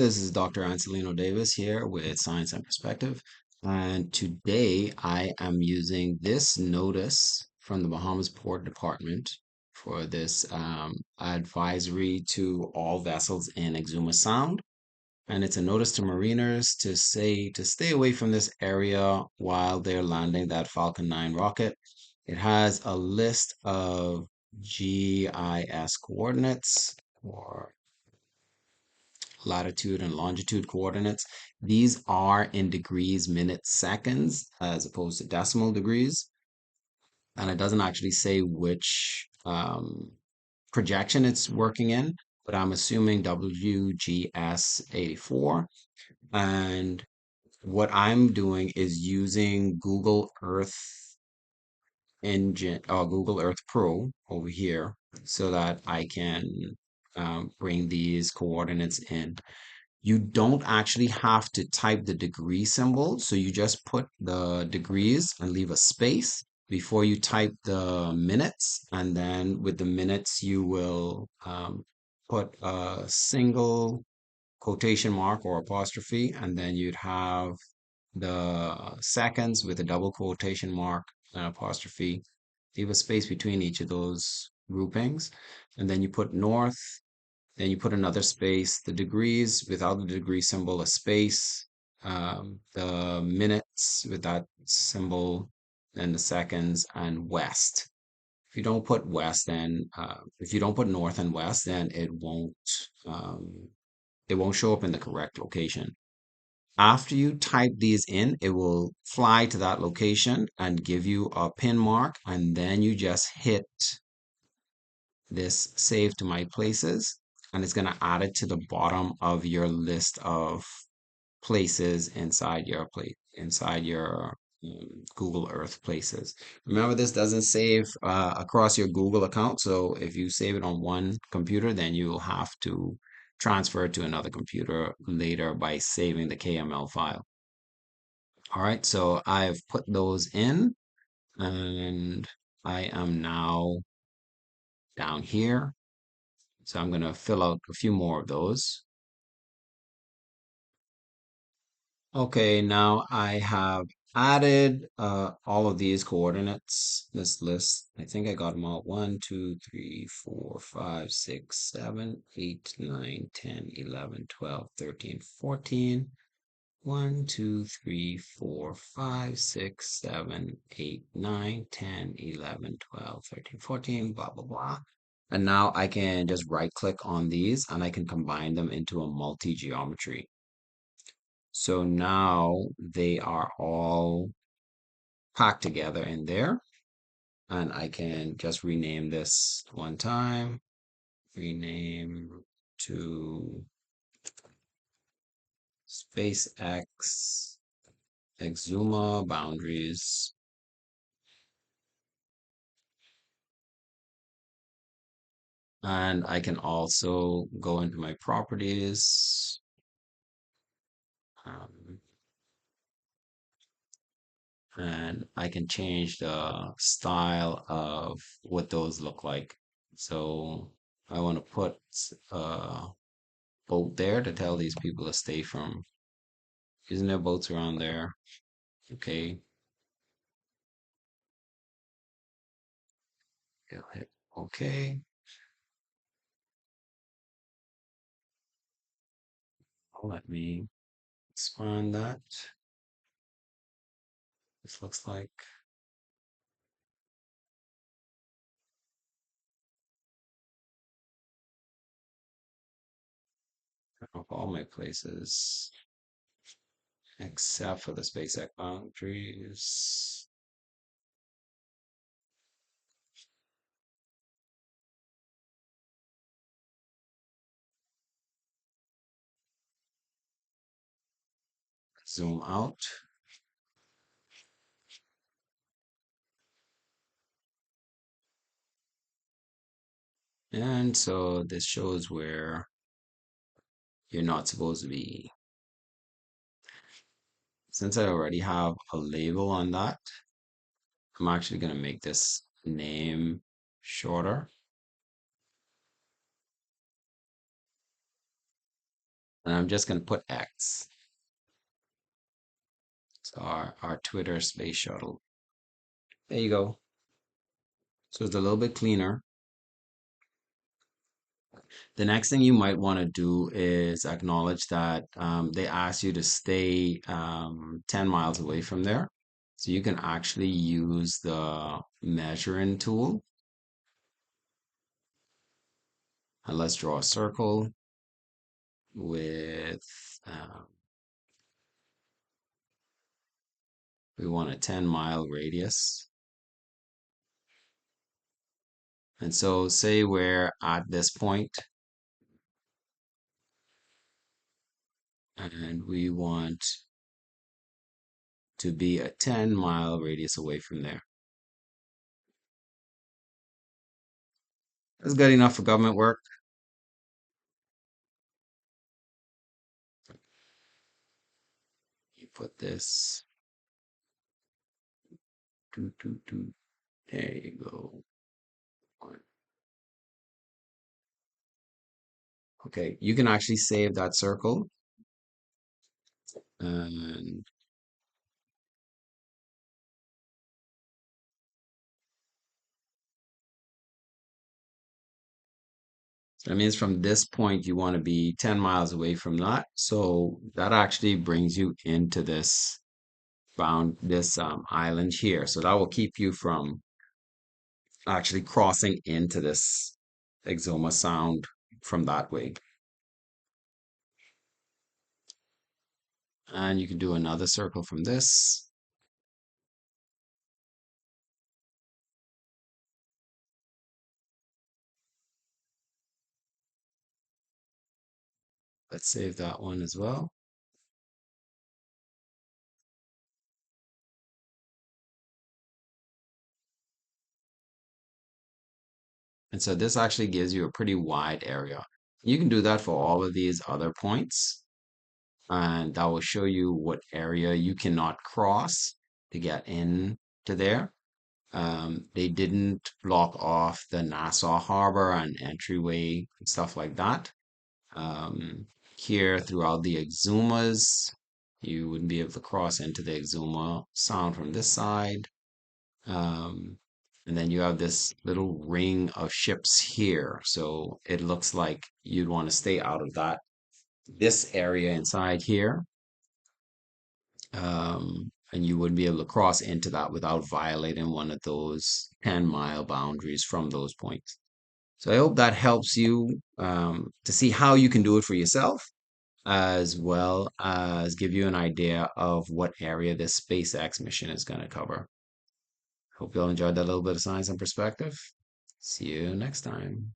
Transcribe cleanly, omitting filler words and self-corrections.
this is Dr. Ancelino Davis here with Science and Perspective. And today I am using this notice from the Bahamas Port Department for this advisory to all vessels in Exuma Sound. And it's a notice to mariners to say to stay away from this area while they're landing that Falcon 9 rocket. It has a list of GIS coordinates or latitude and longitude coordinates. These are in degrees, minutes, seconds, as opposed to decimal degrees. And it doesn't actually say which projection it's working in, but I'm assuming WGS 84. And what I'm doing is using Google Earth Engine or Google Earth Pro over here so that I can bring these coordinates in. You don't actually have to type the degree symbol. So you just put the degrees and leave a space before you type the minutes. And then with the minutes, you will put a single quotation mark or apostrophe, and then you'd have the seconds with a double quotation mark and apostrophe. Leave a space between each of those groupings. And then you put north, then you put another space, the degrees without the degree symbol, a space, the minutes with that symbol, then the seconds, and west. If you don't put west, then if you don't put north and west, then it won't show up in the correct location. After you type these in, it will fly to that location and give you a pin mark, and then you just hit this save to my places, and it's going to add it to the bottom of your list of places inside your Google Earth places. Remember, this doesn't save across your Google account, so if you save it on one computer, then you will have to transfer it to another computer later by saving the KML file. All right, so I've put those in, and I am now down here. So I'm going to fill out a few more of those. Okay, now I have added all of these coordinates, this list. I think I got them all. 1, 2, 3, 4, 5, 6, 7, 8, 9, 10, 11, 12, 13, 14. 1, 2, 3, 4, 5, 6, 7, 8, 9, 10, 11, 12, 13, 14, blah, blah, blah. And now I can just right click on these and I can combine them into a multi-geometry. So now they are all packed together in there. And I can just rename this one time, rename to SpaceX Exuma boundaries. And I can also go into my properties. Um, and I can change the style of what those look like. So I want to put a boat there to tell these people to stay from using their boats around there. Okay, I'll hit OK. Let me expand that. This looks like of all my places except for the SpaceX boundaries. Zoom out. And so this shows where you're not supposed to be. Since I already have a label on that, I'm actually going to make this name shorter. And I'm just going to put X. So our Twitter space shuttle. There you go. So it's a little bit cleaner. The next thing you might want to do is acknowledge that they ask you to stay 10 miles away from there. So you can actually use the measuring tool. And let's draw a circle with, we want a 10-mile radius. And so say we're at this point and we want to be a 10-mile radius away from there. That's good enough for government work. You put this, there you go. Okay, you can actually save that circle. And so that means from this point, you want to be 10 miles away from that. So that actually brings you into this island here. So that will keep you from actually crossing into this Exoma Sound from that way. And you can do another circle from this. Let's save that one as well. And so this actually gives you a pretty wide area. You can do that for all of these other points, and that will show you what area you cannot cross to get in to there. They didn't block off the Nassau Harbor and entryway and stuff like that. Um, Here throughout the Exumas, you wouldn't be able to cross into the Exuma Sound from this side. Um, and then you have this little ring of ships here. So it looks like you'd want to stay out of this area inside here. And you wouldn't be able to cross into that without violating one of those 10-mile boundaries from those points. So I hope that helps you to see how you can do it for yourself, as well as give you an idea of what area this SpaceX mission is going to cover. Hope you all enjoyed that little bit of science and perspective. See you next time.